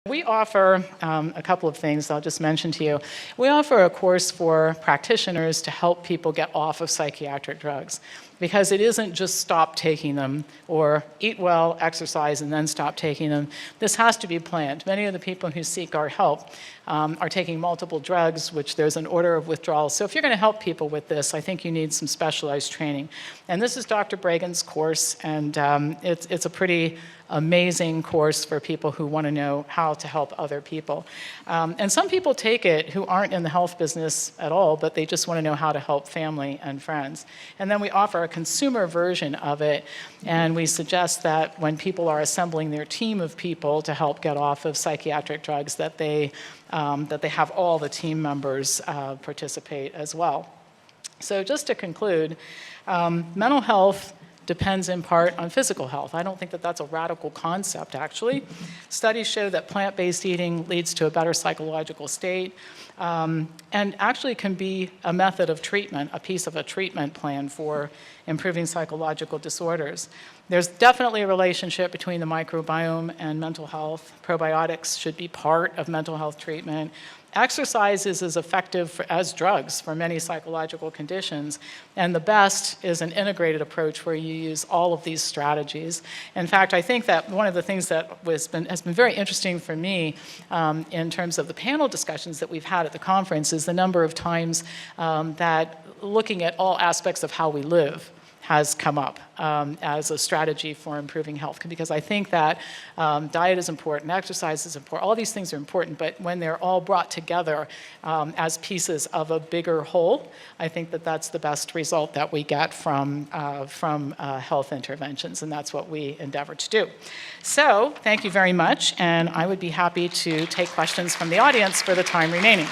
We offer a couple of things I'll just mention to you. We offer a course for practitioners to help people get off of psychiatric drugs, because it isn't just stop taking them or eat well, exercise, and then stop taking them. This has to be planned. Many of the people who seek our help are taking multiple drugs, which there's an order of withdrawal. So if you're going to help people with this, I think you need some specialized training. And this is Dr. Bragan's course, and it's a pretty amazing course for people who want to know how to help other people. And some people take it who aren't in the health business at all, but they just want to know how to help family and friends. And then we offer a consumer version of it, and we suggest that when people are assembling their team of people to help get off of psychiatric drugs, that they have all the team members participate as well. So just to conclude, mental health depends in part on physical health. I don't think that that's a radical concept, actually. Studies show that plant-based eating leads to a better psychological state, and actually can be a method of treatment, a piece of a treatment plan for improving psychological disorders. There's definitely a relationship between the microbiome and mental health. Probiotics should be part of mental health treatment. Exercise is as effective as drugs for many psychological conditions, and the best is an integrated approach where you use all of these strategies. In fact, I think that one of the things that has been very interesting for me in terms of the panel discussions that we've had at the conference is the number of times that looking at all aspects of how we live has come up as a strategy for improving health, because I think that diet is important, exercise is important, all these things are important, but when they're all brought together as pieces of a bigger whole, I think that that's the best result that we get from health interventions, and that's what we endeavor to do. So thank you very much, and I would be happy to take questions from the audience for the time remaining.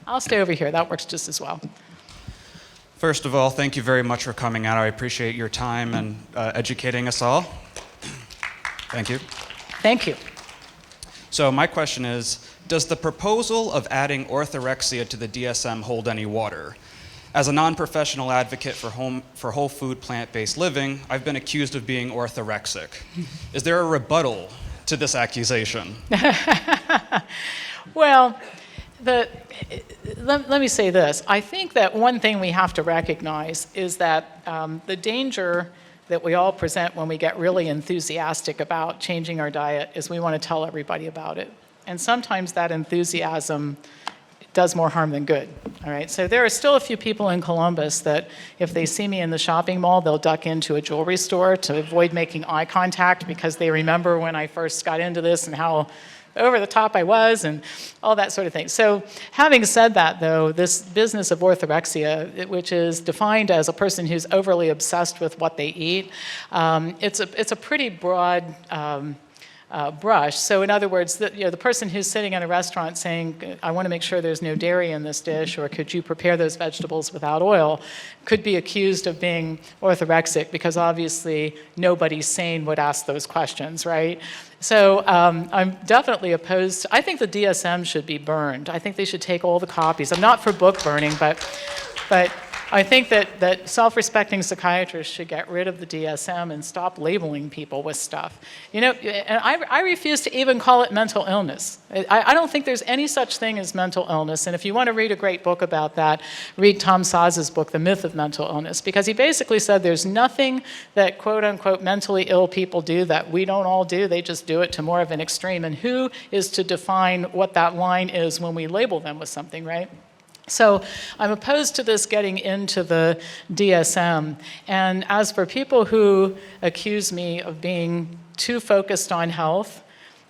I'll stay over here. That works just as well. First of all, thank you very much for coming out. I appreciate your time and educating us all. Thank you. Thank you. So my question is, does the proposal of adding orthorexia to the DSM hold any water? As a non-professional advocate for whole food plant-based living, I've been accused of being orthorexic. Is there a rebuttal to this accusation? Well, let me say this. I think that one thing we have to recognize is that the danger that we all present when we get really enthusiastic about changing our diet is we want to tell everybody about it. And sometimes that enthusiasm does more harm than good. All right. So there are still a few people in Columbus that if they see me in the shopping mall, they'll duck into a jewelry store to avoid making eye contact because they remember when I first got into this and how over the top I was and all that sort of thing. So having said that, though, this business of orthorexia, which is defined as a person who's overly obsessed with what they eat, it's a pretty broad brush. So in other words, the person who's sitting in a restaurant saying, I want to make sure there's no dairy in this dish, or could you prepare those vegetables without oil, could be accused of being orthorexic, because obviously nobody sane would ask those questions, right? So I'm definitely opposed. I think the DSM should be burned. I think they should take all the copies. I'm not for book burning, but I think that self-respecting psychiatrists should get rid of the DSM and stop labeling people with stuff. You know, and I refuse to even call it mental illness. I don't think there's any such thing as mental illness. And if you want to read a great book about that, read Tom Saz's book, The Myth of Mental Illness, because he basically said there's nothing that quote-unquote mentally ill people do that we don't all do. They just do it to more of an extreme. And who is to define what that line is when we label them with something, right? So I'm opposed to this getting into the DSM. And as for people who accuse me of being too focused on health,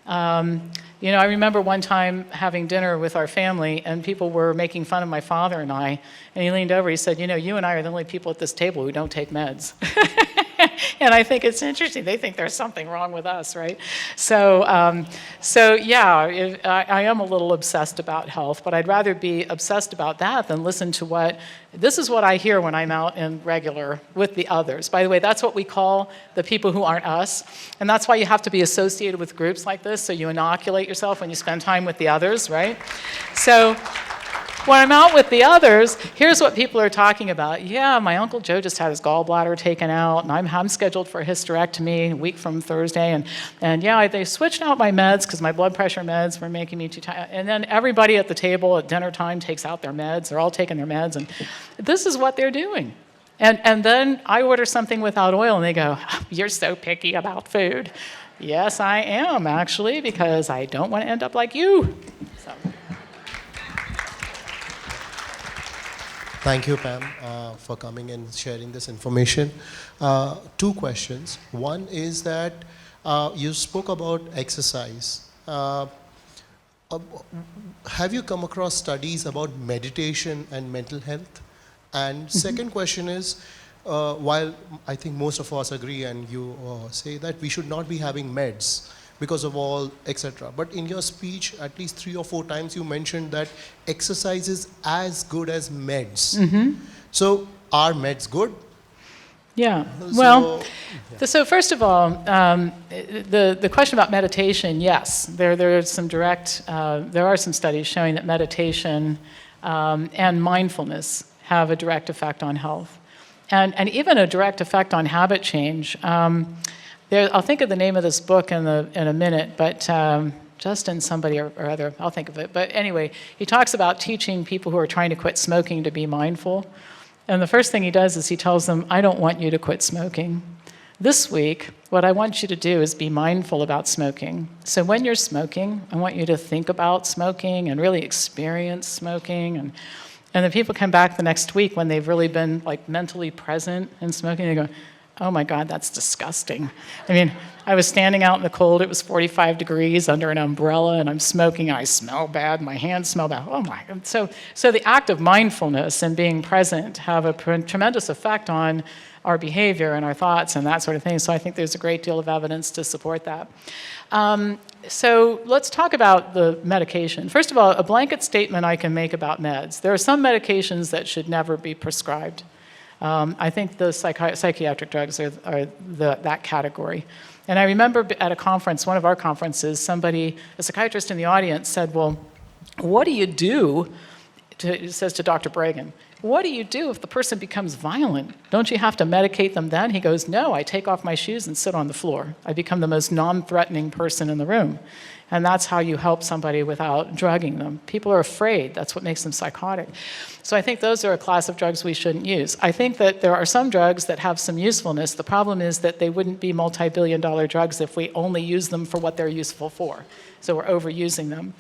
you know, I remember one time having dinner with our family and people were making fun of my father and I, and he leaned over, he said, you know, you and I are the only people at this table who don't take meds. And I think it's interesting. They think there's something wrong with us, right? So yeah, I am a little obsessed about health, but I'd rather be obsessed about that than listen to this is what I hear when I'm out in regular with the others. By the way, that's what we call the people who aren't us. And that's why you have to be associated with groups like this, so you inoculate yourself when you spend time with the others, right? So when I'm out with the others, here's what people are talking about. Yeah, my Uncle Joe just had his gallbladder taken out, and I'm scheduled for a hysterectomy a week from Thursday, and yeah, they switched out my meds because my blood pressure meds were making me too tired. And then everybody at the table at dinner time takes out their meds. They're all taking their meds, and this is what they're doing. And then I order something without oil, and they go, "You're so picky about food." Yes, I am, actually, because I don't want to end up like you. So. Thank you, Pam, for coming and sharing this information. Two questions. One is that you spoke about exercise. Have you come across studies about meditation and mental health? And second question is, while I think most of us agree and you say that we should not be having meds because of all, etc. But in your speech, at least 3 or 4 times you mentioned that exercise is as good as meds. So are meds good? Yeah. Well, so first of all, the question about meditation, yes, there are some studies showing that meditation and mindfulness have a direct effect on health, and even a direct effect on habit change. I'll think of the name of this book in a minute, but Justin somebody or other, I'll think of it. But anyway, he talks about teaching people who are trying to quit smoking to be mindful. And the first thing he does is he tells them, I don't want you to quit smoking. This week, what I want you to do is be mindful about smoking. So when you're smoking, I want you to think about smoking and really experience smoking. And the people come back the next week when they've really been like mentally present in smoking. They go, oh my God, that's disgusting. I mean, I was standing out in the cold, it was 45 degrees under an umbrella, and I'm smoking, I smell bad, my hands smell bad. Oh my God. So the act of mindfulness and being present have a tremendous effect on our behavior and our thoughts and that sort of thing. So I think there's a great deal of evidence to support that. So let's talk about the medication. First of all, a blanket statement I can make about meds. There are some medications that should never be prescribed. I think the psychiatric drugs are that category. And I remember at a conference, one of our conferences, a psychiatrist in the audience said, well, what do you do, it says to Dr. Bregan, what do you do if the person becomes violent? Don't you have to medicate them then? He goes, no, I take off my shoes and sit on the floor. I become the most non-threatening person in the room. And that's how you help somebody without drugging them. People are afraid. That's what makes them psychotic. So I think those are a class of drugs we shouldn't use. I think that there are some drugs that have some usefulness. The problem is that they wouldn't be multi-billion-dollar drugs if we only use them for what they're useful for. So we're overusing them.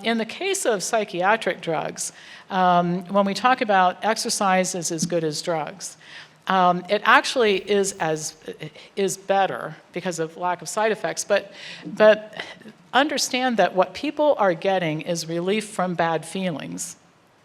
In the case of psychiatric drugs, when we talk about exercise is as good as drugs, it actually is better because of lack of side effects, but understand that what people are getting is relief from bad feelings.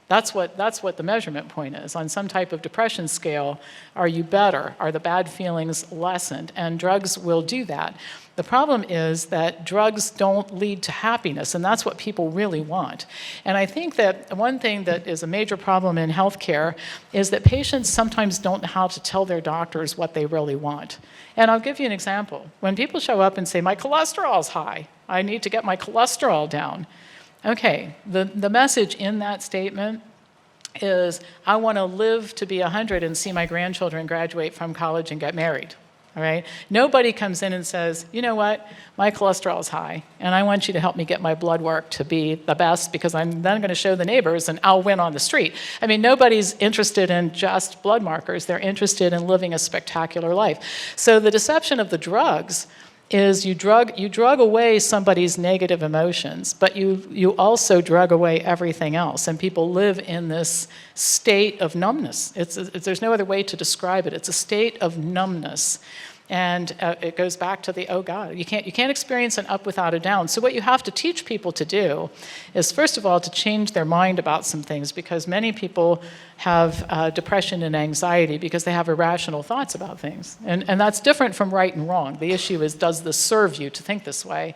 That's what the measurement point is. On some type of depression scale, are you better? Are the bad feelings lessened? And drugs will do that. The problem is that drugs don't lead to happiness, and that's what people really want. And I think that one thing that is a major problem in healthcare is that patients sometimes don't know how to tell their doctors what they really want. And I'll give you an example. When people show up and say, my cholesterol's high, I need to get my cholesterol down. Okay, the message in that statement is, I want to live to be 100 and see my grandchildren graduate from college and get married. All right? Nobody comes in and says, you know what, my cholesterol is high, and I want you to help me get my blood work to be the best because I'm then going to show the neighbors and I'll win on the street. I mean, nobody's interested in just blood markers. They're interested in living a spectacular life. So the deception of the drugs is you drug away somebody's negative emotions, but you also drug away everything else, and people live in this state of numbness. There's no other way to describe it. It's a state of numbness. And it goes back to the, oh God, you can't experience an up without a down. So what you have to teach people to do is, first of all, to change their mind about some things, because many people have depression and anxiety because they have irrational thoughts about things. And that's different from right and wrong. The issue is, does this serve you to think this way?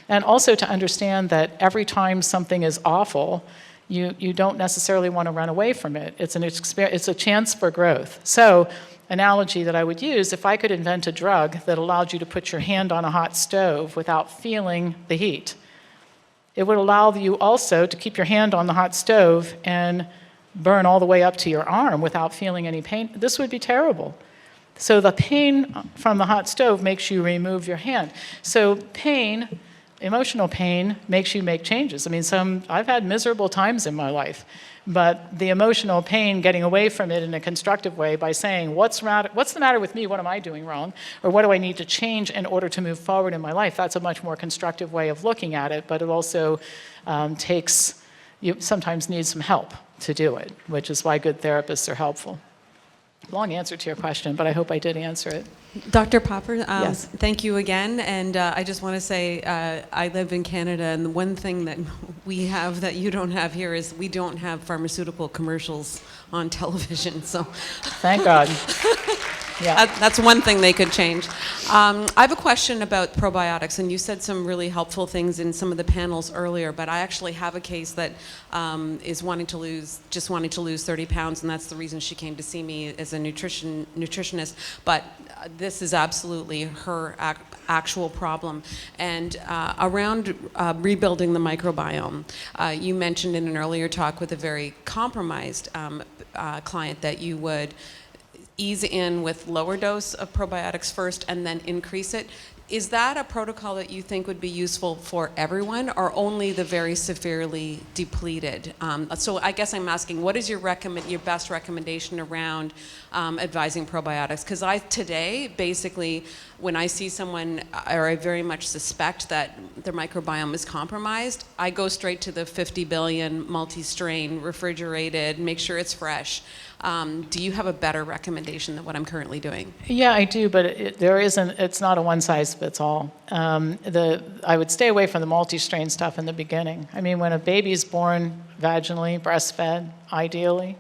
And also to understand that every time something is awful, you don't necessarily want to run away from it. It's a chance for growth. So, analogy that I would use, if I could invent a drug that allowed you to put your hand on a hot stove without feeling the heat, it would allow you also to keep your hand on the hot stove and burn all the way up to your arm without feeling any pain. This would be terrible. So the pain from the hot stove makes you remove your hand. So pain, emotional pain, makes you make changes. I mean, I've had miserable times in my life, but the emotional pain, getting away from it in a constructive way by saying, what's the matter with me? What am I doing wrong? Or what do I need to change in order to move forward in my life? That's a much more constructive way of looking at it, but it also you sometimes need some help to do it, which is why good therapists are helpful. Long answer to your question, but I hope I did answer it. Dr. Popper, Yes. Thank you again. And I just want to say I live in Canada, and the one thing that we have that you don't have here is we don't have pharmaceutical commercials on television. So Thank God. Yeah. that's one thing they could change. I have a question about probiotics, and you said some really helpful things in some of the panels earlier, but I actually have a case that is wanting to lose 30 pounds, and that's the reason she came to see me as a nutritionist. But this is absolutely her actual problem. And around rebuilding the microbiome, you mentioned in an earlier talk with a very compromised client that you would ease in with lower dose of probiotics first and then increase it. Is that a protocol that you think would be useful for everyone, or only the very severely depleted? So I guess I'm asking, what is your best recommendation around advising probiotics? Because today, basically, when I see someone, or I very much suspect that their microbiome is compromised, I go straight to the 50 billion multi-strain, refrigerated, make sure it's fresh. Do you have a better recommendation than what I'm currently doing? Yeah, I do, but it's not a one-size-fits-all. I would stay away from the multi-strain stuff in the beginning. I mean, when a baby's born vaginally, breastfed, ideally,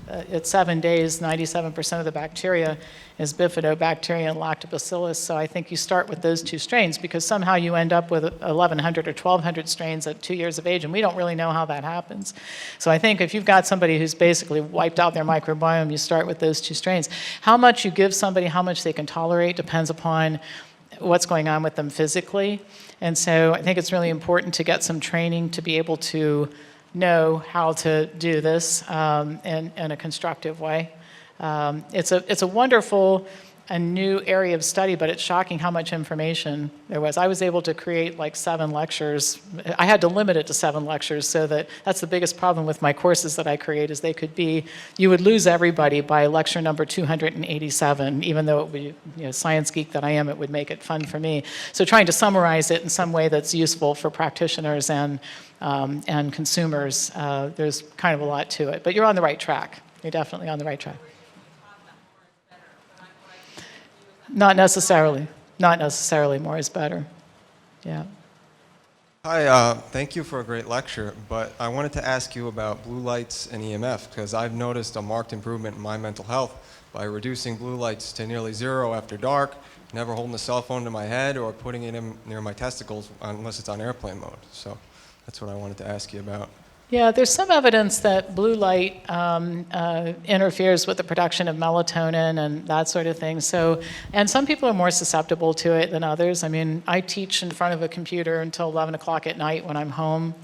at 7 days, 97% of the bacteria is bifidobacteria and lactobacillus. So I think you start with those two strains, because somehow you end up with 1,100 or 1,200 strains at 2 years of age, and we don't really know how that happens. So I think if you've got somebody who's basically wiped out their microbiome, you start with those two strains. How much you give somebody, how much they can tolerate, depends upon what's going on with them physically. And so I think it's really important to get some training to be able to know how to do this in a constructive way. It's a wonderful and new area of study, but it's shocking how much information there was. I was able to create like 7 lectures. I had to limit it to 7 lectures, so that's the biggest problem with my courses that I create, is you would lose everybody by lecture number 287, even though it would be, science geek that I am, it would make it fun for me. So trying to summarize it in some way that's useful for practitioners and consumers, there's kind of a lot to it. But you're on the right track. You're definitely on the right track. Not necessarily. Not necessarily more is better. Yeah. Hi, thank you for a great lecture, but I wanted to ask you about blue lights and EMF, because I've noticed a marked improvement in my mental health by reducing blue lights to nearly 0 after dark, never holding a cell phone to my head or putting it in near my testicles unless it's on airplane mode. So that's what I wanted to ask you about. Yeah, there's some evidence that blue light interferes with the production of melatonin and that sort of thing. So, and some people are more susceptible to it than others. I mean, I teach in front of a computer until 11 o'clock at night when I'm home.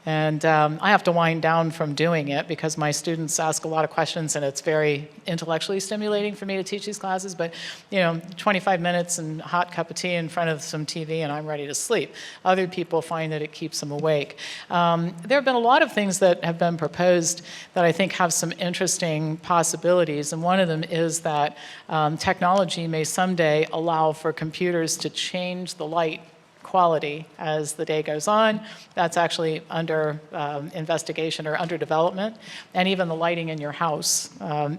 And I have to wind down from doing it because my students ask a lot of questions and it's very intellectually stimulating for me to teach these classes. But, 25 minutes and a hot cup of tea in front of some TV and I'm ready to sleep. Other people find that it keeps them awake. There have been a lot of things that have been proposed that I think have some interesting possibilities. And one of them is that technology may someday allow for computers to change the light quality as the day goes on. That's actually under investigation or under development. And even the lighting in your house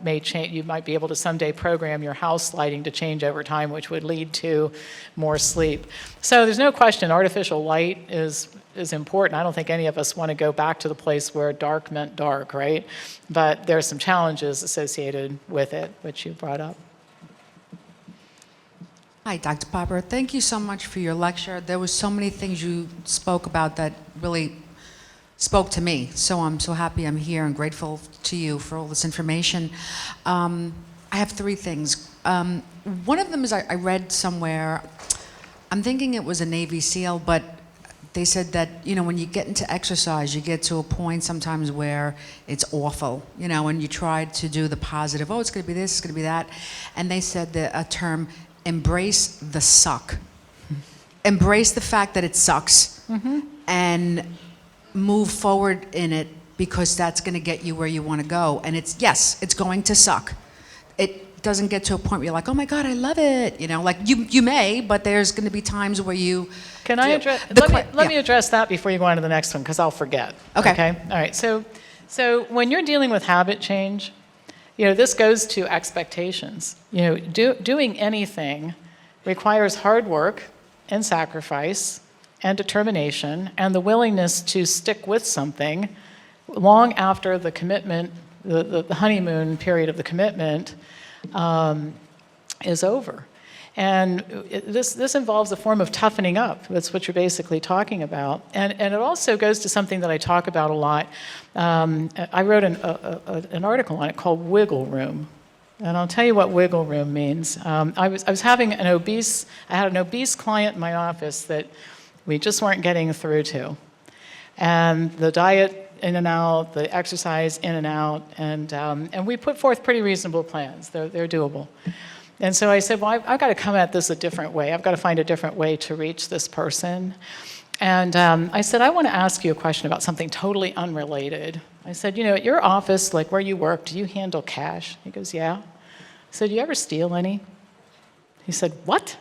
may change. You might be able to someday program your house lighting to change over time, which would lead to more sleep. So there's no question artificial light is important. I don't think any of us want to go back to the place where dark meant dark, right? But there are some challenges associated with it, which you brought up. Hi, Dr. Popper. Thank you so much for your lecture. There was so many things you spoke about that really spoke to me. So I'm so happy I'm here and grateful to you for all this information. I have three things. One of them is I read somewhere, I'm thinking it was a Navy SEAL, but they said that, when you get into exercise, you get to a point sometimes where it's awful, and you try to do the positive, it's going to be this, it's going to be that. And they said a term, embrace the suck. Embrace the fact that it sucks and move forward in it, because that's going to get you where you want to go. And it's going to suck. It doesn't get to a point where you're like, oh my God, I love it. Like you may, but there's going to be times where you. Can I address? Let me address that before you go on to the next one, because I'll forget. Okay. All right. So when you're dealing with habit change, this goes to expectations. Doing anything requires hard work and sacrifice and determination and the willingness to stick with something long after the commitment, the honeymoon period of the commitment is over. And this involves a form of toughening up. That's what you're basically talking about. And it also goes to something that I talk about a lot. I wrote an article on it called Wiggle Room. And I'll tell you what wiggle room means. I was having I had an obese client in my office that we just weren't getting through to. And the diet in and out, the exercise in and out, and we put forth pretty reasonable plans. They're doable. And so I said, well, I've got to come at this a different way. I've got to find a different way to reach this person. And I said, I want to ask you a question about something totally unrelated. I said, at your office, like where you work, do you handle cash? He goes, yeah. I said, do you ever steal any? He said, what?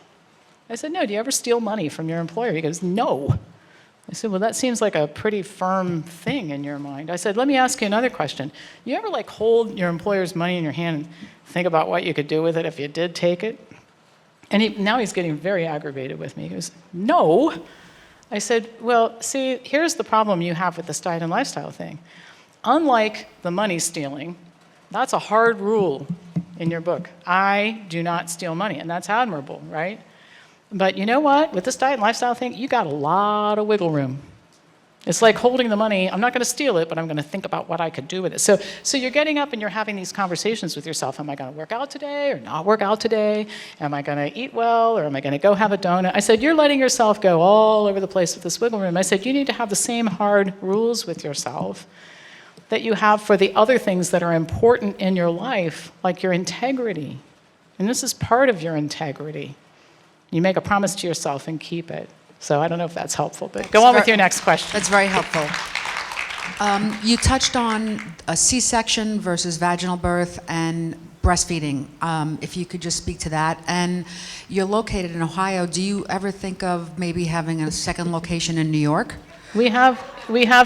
I said, no, do you ever steal money from your employer? He goes, no. I said, well, that seems like a pretty firm thing in your mind. I said, let me ask you another question. You ever hold your employer's money in your hand and think about what you could do with it if you did take it? And now he's getting very aggravated with me. He goes, no. I said, well, see, here's the problem you have with this diet and lifestyle thing. Unlike the money stealing, that's a hard rule in your book. I do not steal money, and that's admirable, right? But you know what? With this diet and lifestyle thing, you got a lot of wiggle room. It's like holding the money. I'm not going to steal it, but I'm going to think about what I could do with it. So you're getting up and you're having these conversations with yourself. Am I going to work out today or not work out today? Am I going to eat well or am I going to go have a donut? I said, you're letting yourself go all over the place with this wiggle room. I said, you need to have the same hard rules with yourself that you have for the other things that are important in your life, like your integrity. And this is part of your integrity. You make a promise to yourself and keep it. So I don't know if that's helpful, but go on with your next question. That's very helpful. You touched on a C-section versus vaginal birth and breastfeeding. If you could just speak to that. And you're located in Ohio. Do you ever think of maybe having a second location in New York? We have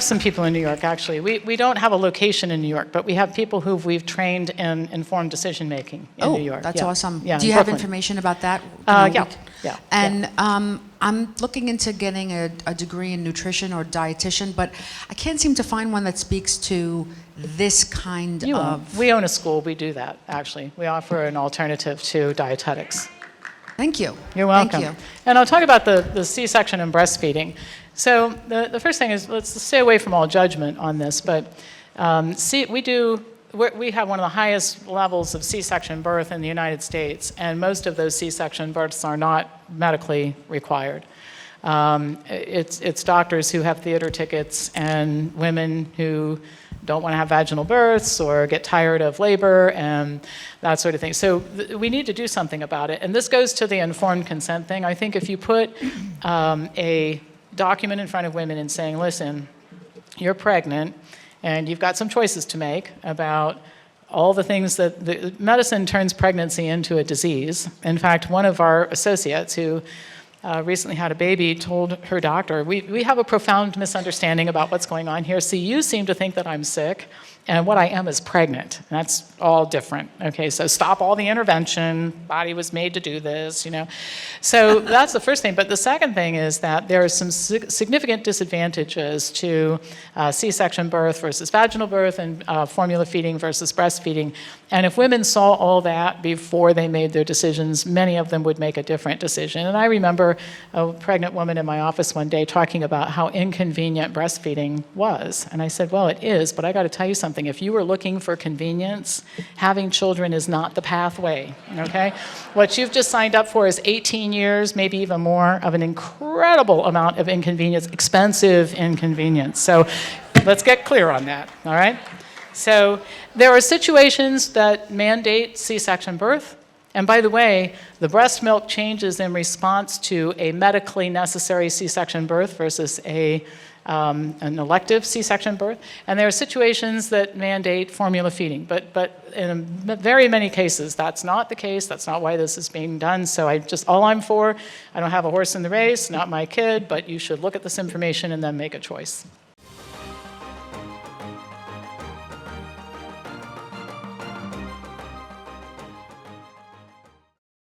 some people in New York, actually. We don't have a location in New York, but we have people who we've trained in informed decision-making in New York. That's awesome. Yeah, do you have information about that? Yeah. And I'm looking into getting a degree in nutrition or dietitian, but I can't seem to find one that speaks to this kind of... We own a school. We do that, actually. We offer an alternative to dietetics. Thank you. You're welcome. Thank you. And I'll talk about the C-section and breastfeeding. So the first thing is, let's stay away from all judgment on this, but we have one of the highest levels of C-section birth in the United States, and most of those C-section births are not medically required. It's doctors who have theater tickets and women who don't want to have vaginal births or get tired of labor and that sort of thing. So we need to do something about it. And this goes to the informed consent thing. I think if you put a document in front of women and saying, listen, you're pregnant and you've got some choices to make about all the things that medicine turns pregnancy into a disease. In fact, one of our associates who recently had a baby, told her doctor, we have a profound misunderstanding about what's going on here. See, you seem to think that I'm sick, and what I am is pregnant. And that's all different. Okay, so stop all the intervention. Body was made to do this, you know. So that's the first thing. But the second thing is that there are some significant disadvantages to C-section birth versus vaginal birth and formula feeding versus breastfeeding. And if women saw all that before they made their decisions, many of them would make a different decision. And I remember a pregnant woman in my office one day talking about how inconvenient breastfeeding was. And I said, well, it is, but I got to tell you something. If you were looking for convenience, having children is not the pathway, okay? What you've just signed up for is 18 years, maybe even more, of an incredible amount of inconvenience, expensive inconvenience. So let's get clear on that, all right? So there are situations that mandate C-section birth. And by the way, the breast milk changes in response to a medically necessary C-section birth versus an elective C-section birth. And there are situations that mandate formula feeding. But in very many cases, that's not the case. That's not why this is being done. So all I'm for, I don't have a horse in the race, not my kid, but you should look at this information and then make a choice.